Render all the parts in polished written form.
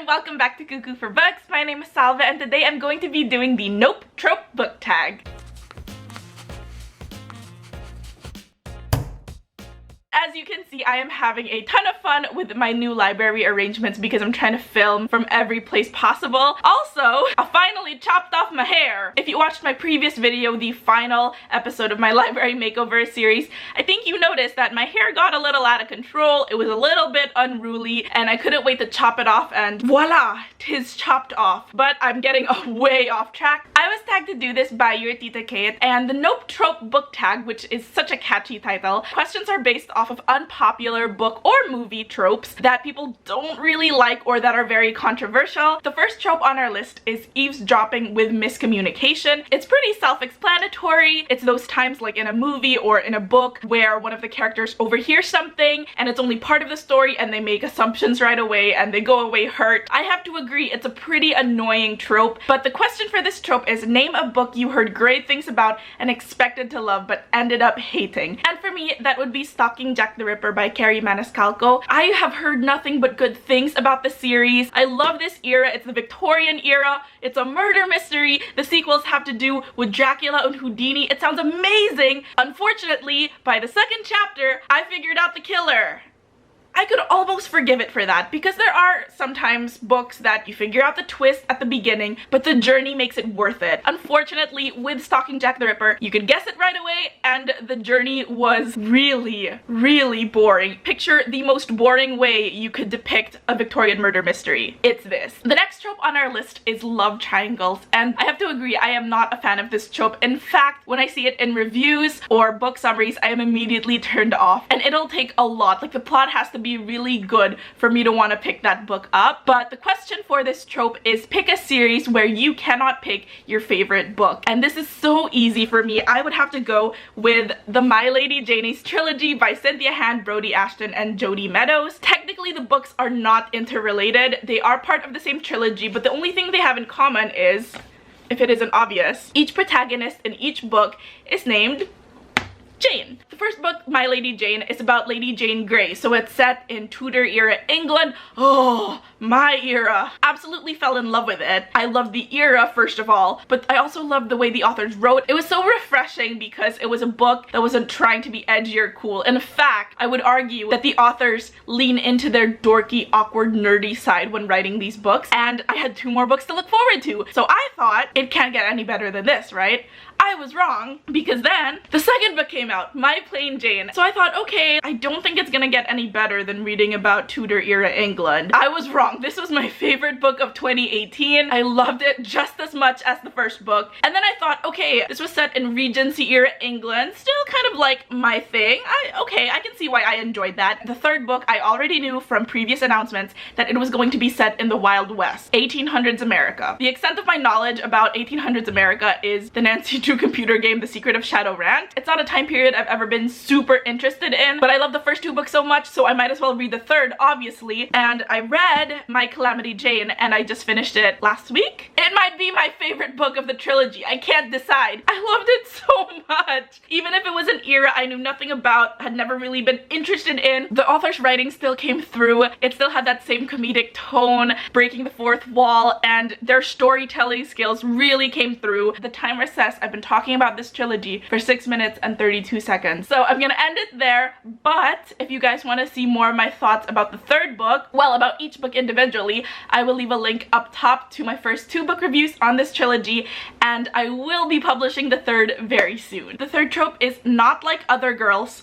and welcome back to Cuckoo for Books. My name is Salva and today I'm going to be doing the Nope Trope book tag. As you can see, I am having a ton of fun with my new library arrangements because I'm trying to film from every place possible. Also, I finally chopped off my hair. If you watched my previous video, the final episode of my library makeover series, I think you noticed that my hair got a little out of control. It was a little bit unruly and I couldn't wait to chop it off, and voila, 'tis chopped off. But I'm getting way off track. I was tagged to do this by your Tita Kate, and the Nope Trope book tag, which is such a catchy title, questions are based off of unpopular book or movie tropes that people don't really like or that are very controversial. The first trope on our list is eavesdropping with miscommunication. It's pretty self-explanatory. It's those times like in a movie or in a book where one of the characters overhears something and it's only part of the story and they make assumptions right away and they go away hurt. I have to agree, it's a pretty annoying trope, but the question for this trope is name a book you heard great things about and expected to love but ended up hating. And for me, that would be Stalking Jack the Ripper by Carrie Maniscalco. I have heard nothing but good things about the series. I love this era. It's the Victorian era. It's a murder mystery. The sequels have to do with Dracula and Houdini. It sounds amazing. Unfortunately, by the second chapter, I figured out the killer. I could almost forgive it for that because there are sometimes books that you figure out the twist at the beginning, but the journey makes it worth it. Unfortunately, with Stalking Jack the Ripper, you could guess it right away and the journey was really boring. Picture the most boring way you could depict a Victorian murder mystery. It's this. The next trope on our list is love triangles, and I have to agree, I am not a fan of this trope. In fact, when I see it in reviews or book summaries, I am immediately turned off, and it'll take a lot. Like, the plot has to be really good for me to want to pick that book up. But the question for this trope is pick a series where you cannot pick your favorite book, and this is so easy for me. I would have to go with the My Lady Jane Eyre trilogy by Cynthia Hand, Brody Ashton, and Jodi Meadows. Technically, the books are not interrelated. They are part of the same trilogy, but the only thing they have in common is, if it isn't obvious, each protagonist in each book is named Jane. The first book, My Lady Jane, is about Lady Jane Grey, so it's set in Tudor era England. Oh, my era. Absolutely fell in love with it. I loved the era, first of all, but I also loved the way the authors wrote. It was so refreshing because it was a book that wasn't trying to be edgy or cool. In fact, I would argue that the authors lean into their dorky, awkward, nerdy side when writing these books, and I had 2 more books to look forward to. So I thought, it can't get any better than this, right? I was wrong, because then the second book came out, My Plain Jane. So I thought, okay, I don't think it's gonna get any better than reading about Tudor era England. I was wrong. This was my favorite book of 2018. I loved it just as much as the first book. And then I thought, okay, this was set in Regency era England, still kind of like my thing. Okay, I can see why I enjoyed that. The third book, I already knew from previous announcements that it was going to be set in the Wild West, 1800s America. The extent of my knowledge about 1800s America is the Nancy Drew computer game, The Secret of Shadowrun. It's not a time period I've ever been super interested in, but I love the first 2 books so much, so I might as well read the third, obviously. And I read My Calamity Jane, and I just finished it last week. It might be my favorite book of the trilogy. I can't decide. I loved it so much. Even if it was an era I knew nothing about, had never really been interested in, the author's writing still came through. It still had that same comedic tone, breaking the fourth wall, and their storytelling skills really came through. The timer says I've been talking about this trilogy for 6 minutes and 32 seconds. So I'm gonna end it there, but if you guys want to see more of my thoughts about the third book, well, about each book individually, I will leave a link up top to my first 2 book reviews on this trilogy, and I will be publishing the third very soon. The third trope is not like other girls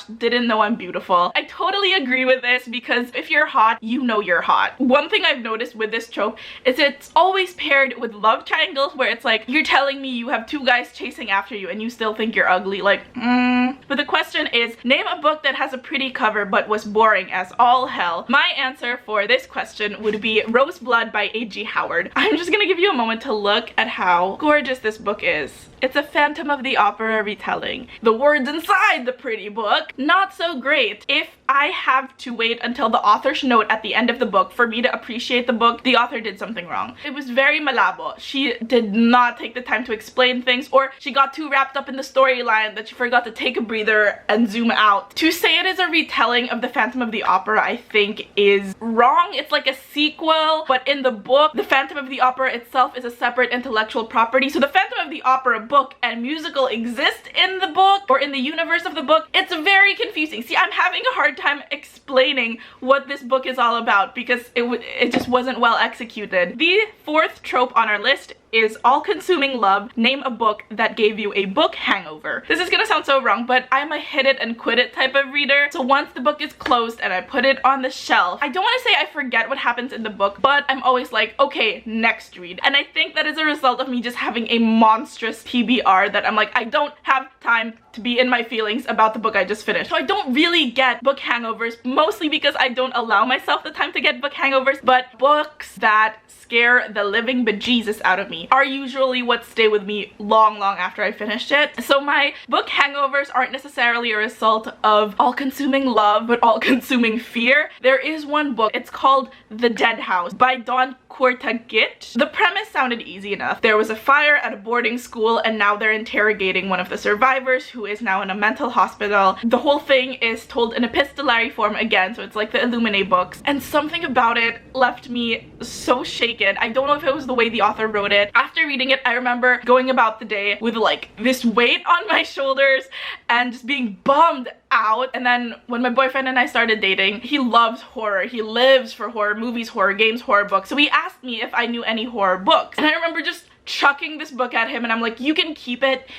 / didn't know I'm beautiful. I totally agree with this because if you're hot, you know you're hot. One thing I've noticed with this trope is it's always paired with love triangles where it's like, you're telling me you have 2 guys chasing after you and you still think you're ugly, like, But the question is, name a book that has a pretty cover but was boring as all hell. My answer for this question would be Roseblood by A.G. Howard. I'm just gonna give you a moment to look at how gorgeous this book is. It's a Phantom of the Opera retelling. The words inside the pretty book, not so great. If I have to wait until the author's note at the end of the book for me to appreciate the book, the author did something wrong. It was very malabo. She did not take the time to explain things, or she got too wrapped up in the storyline that she forgot to take a breather and zoom out. To say it is a retelling of the Phantom of the Opera, I think is wrong. It's like a sequel, but in the book, the Phantom of the Opera itself is a separate intellectual property. So the Phantom of the Opera book and musical exist in the book or in the universe of the book. It's very confusing. See, I'm having a hard time explaining what this book is all about because it just wasn't well executed. The fourth trope on our list is all-consuming love. Name a book that gave you a book hangover. This is gonna sound so wrong, but I'm a hit it and quit it type of reader. So once the book is closed and I put it on the shelf, I don't want to say I forget what happens in the book, but I'm always like, okay, next read. And I think that is a result of me just having a monstrous TBR that I'm like, I don't have time to be in my feelings about the book I just finished. So I don't really get book hangovers, mostly because I don't allow myself the time to get book hangovers, but books that scare the living bejesus out of me are usually what stay with me long after I finished it. So my book hangovers aren't necessarily a result of all-consuming love, but all-consuming fear. There is one book, it's called The Dead House by Don Quartagit. The premise sounded easy enough. There was a fire at a boarding school and now they're interrogating one of the survivors who is now in a mental hospital. The whole thing is told in epistolary form again, so it's like the Illuminae books, and something about it left me so shaken. I don't know if it was the way the author wrote it. After reading it, I remember going about the day with like this weight on my shoulders and just being bummed out. And then when my boyfriend and I started dating, he loves horror. He lives for horror movies, horror games, horror books. So he asked me if I knew any horror books. And I remember just chucking this book at him and I'm like, you can keep it.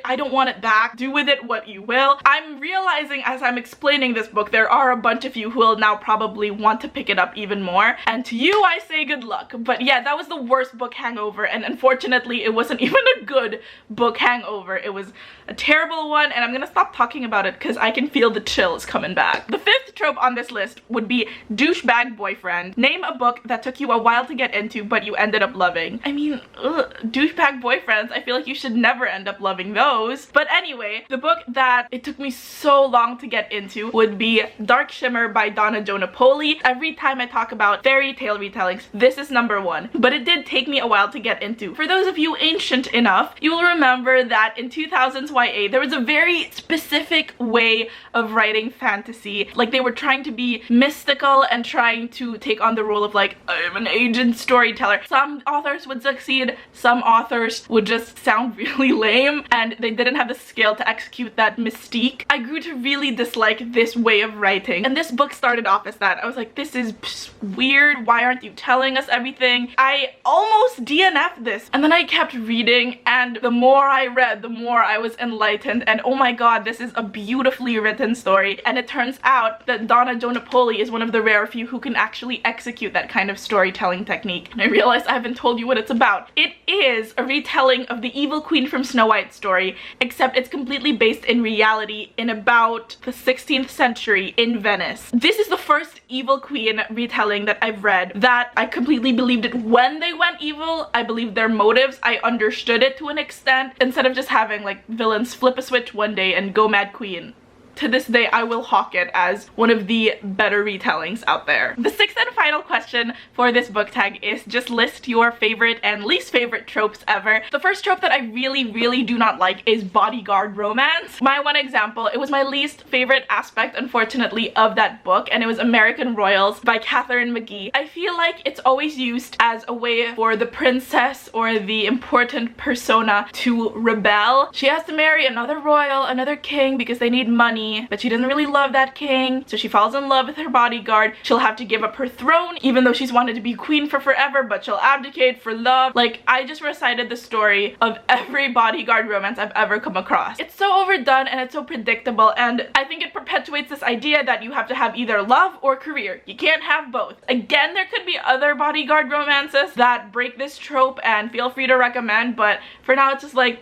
I don't want it back. Do with it what you will. I'm realizing as I'm explaining this book, there are a bunch of you who will now probably want to pick it up even more. And to you, I say good luck. But yeah, that was the worst book hangover. And unfortunately, it wasn't even a good book hangover. It was a terrible one. And I'm gonna stop talking about it because I can feel the chills coming back. The fifth trope on this list would be douchebag boyfriend. Name a book that took you a while to get into, but you ended up loving. I mean, ugh. Douchebag boyfriends, I feel like you should never end up loving those. But anyway, the book that it took me so long to get into would be Dark Shimmer by Donna Jo Napoli. Every time I talk about fairy tale retellings, this is number one. But it did take me a while to get into. For those of you ancient enough, you will remember that in 2000s YA, there was a very specific way of writing fantasy. Like they were trying to be mystical and trying to take on the role of like, I'm an agent storyteller. Some authors would succeed, some authors would just sound really lame and they didn't have the skill to execute that mystique. I grew to really dislike this way of writing, and this book started off as that. I was like, this is weird. Why aren't you telling us everything? I almost DNF'd this, and then I kept reading, and the more I read, the more I was enlightened, and oh my god, this is a beautifully written story. And it turns out that Donna Jo Napoli is one of the rare few who can actually execute that kind of storytelling technique. And I realized I haven't told you what it's about. It is a retelling of the Evil Queen from Snow White story, except it's completely based in reality in about the 16th century in Venice. This is the first Evil Queen retelling that I've read that I completely believed it when they went evil. I believed their motives. I understood it to an extent, instead of just having like villains flip a switch one day and go mad queen. To this day, I will hawk it as one of the better retellings out there. The sixth and final question for this book tag is just list your favorite and least favorite tropes ever. The first trope that I really do not like is bodyguard romance. My one example, it was my least favorite aspect, unfortunately, of that book, and it was American Royals by Catherine McGee. I feel like it's always used as a way for the princess or the important persona to rebel. She has to marry another royal, another king, because they need money, but she doesn't really love that king, so she falls in love with her bodyguard. She'll have to give up her throne even though she's wanted to be queen for forever, but she'll abdicate for love. Like, I just recited the story of every bodyguard romance I've ever come across. It's so overdone and it's so predictable, and I think it perpetuates this idea that you have to have either love or career. You can't have both. Again, there could be other bodyguard romances that break this trope, and feel free to recommend, but for now it's just like,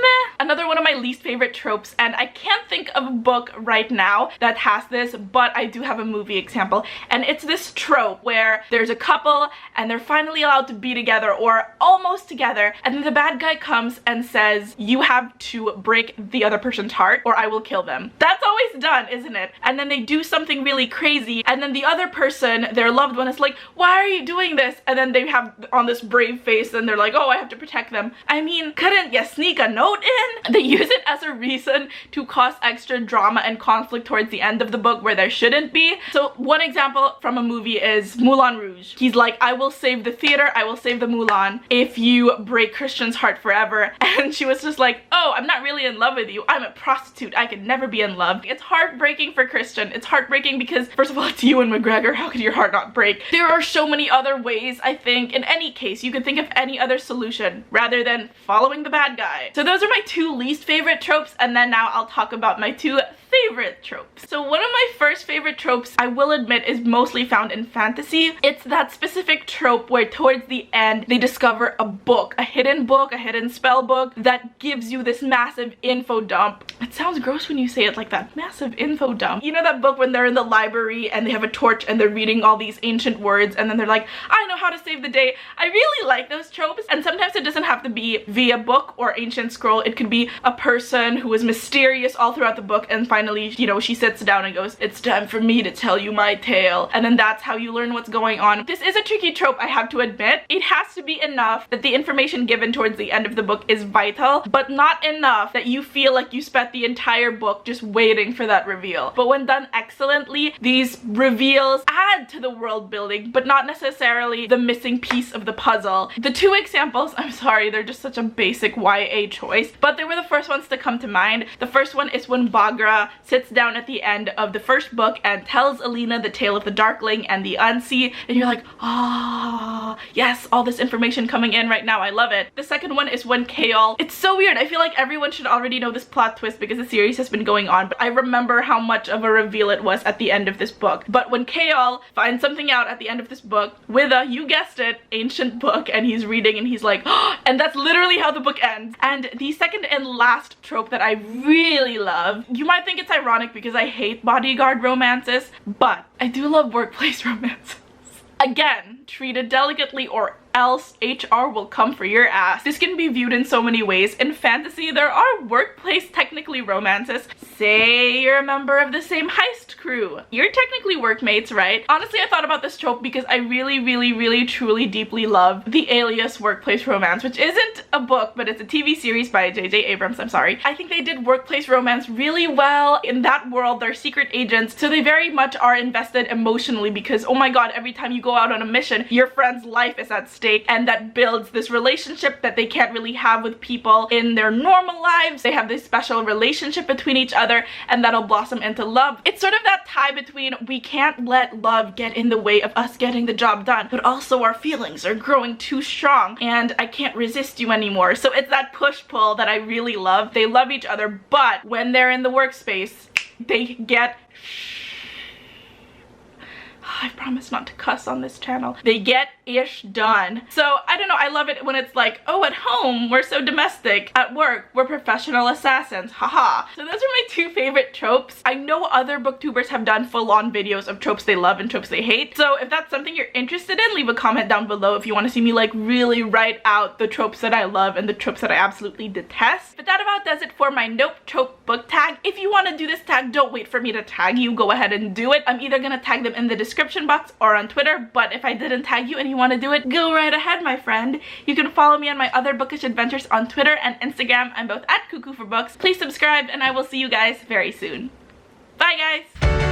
meh. Another one of my least favorite tropes, and I can't think of a book right now that has this, but I do have a movie example, and it's this trope where there's a couple and they're finally allowed to be together or almost together, and then the bad guy comes and says, you have to break the other person's heart or I will kill them. That's always done, isn't it? And then they do something really crazy, and then the other person, their loved one, is like, why are you doing this? And then they have on this brave face and they're like, oh, I have to protect them. I mean, couldn't you sneak a note in? They use it as a reason to cause extra drama and conflict towards the end of the book where there shouldn't be. So one example from a movie is Moulin Rouge. He's like, I will save the theater, I will save the Moulin if you break Christian's heart forever. And she was just like, oh, I'm not really in love with you. I'm a prostitute. I could never be in love. It's heartbreaking for Christian. It's heartbreaking because, first of all, it's Ewan McGregor. How could your heart not break? There are so many other ways, I think. In any case, you could think of any other solution rather than following the bad guy. So those are my two least favorite tropes, and then now I'll talk about my two favorite tropes. So one of my first favorite tropes, I will admit, is mostly found in fantasy. It's that specific trope where towards the end they discover a book, a hidden spell book that gives you this massive info dump. It sounds gross when you say it like that, massive info dump. You know that book when they're in the library and they have a torch and they're reading all these ancient words and then they're like, I know how to save the day. I really like those tropes, and sometimes it doesn't have to be via book or ancient scroll. It could be a person who is mysterious all throughout the book, and finally, you know, she sits down and goes, it's time for me to tell you my tale, and then that's how you learn what's going on. This is a tricky trope, I have to admit. It has to be enough that the information given towards the end of the book is vital, but not enough that you feel like you spent the entire book just waiting for that reveal. But when done excellently, these reveals add to the world building, but not necessarily the missing piece of the puzzle. The two examples, I'm sorry, they're just such a basic YA choice, but they were the first ones to come to mind. The first one is when Baghra sits down at the end of the first book and tells Alina the tale of the Darkling and the Unsea, and you're like, ah, yes, all this information coming in right now, I love it. The second one is when Chaol, it's so weird, I feel like everyone should already know this plot twist because the series has been going on, but I remember how much of a reveal it was at the end of this book. But when Chaol finds something out at the end of this book with a, you guessed it, ancient book, and he's reading and he's like, oh, and that's literally how the book ends. And the second and last trope that I really love, you might think it's ironic because I hate bodyguard romances, but I do love workplace romances. Again, treated delicately or else HR will come for your ass. This can be viewed in so many ways. In fantasy, there are workplace technically romances. Say you're a member of the same heist crew. You're technically workmates, right? Honestly, I thought about this trope because I really, truly, deeply love the Alias workplace romance, which isn't a book, but it's a TV series by J.J. Abrams, I'm sorry. I think they did workplace romance really well. In that world, they're secret agents, so they very much are invested emotionally because, oh my god, every time you go out on a mission, your friend's life is at stake, and that builds this relationship that they can't really have with people in their normal lives. They have this special relationship between each other, and that'll blossom into love. It's sort of that tie between we can't let love get in the way of us getting the job done, but also our feelings are growing too strong and I can't resist you anymore. So it's that push-pull that I really love. They love each other, but when they're in the workspace, they get I promise not to cuss on this channel. They get ish done. So I don't know, I love it when it's like, oh, at home we're so domestic, at work we're professional assassins, haha. So those are my two favorite tropes. I know other booktubers have done full-on videos of tropes they love and tropes they hate, so if that's something you're interested in, leave a comment down below if you want to see me like really write out the tropes that I love and the tropes that I absolutely detest. But that about does it for my Nope trope book tag. If you want to do this tag, don't wait for me to tag you, go ahead and do it. I'm either gonna tag them in the description box or on Twitter, but if I didn't tag you and you want to do it, go right ahead, my friend. You can follow me on my other bookish adventures on Twitter and Instagram. I'm both at cuckooforbooks. Please subscribe and I will see you guys very soon. Bye guys!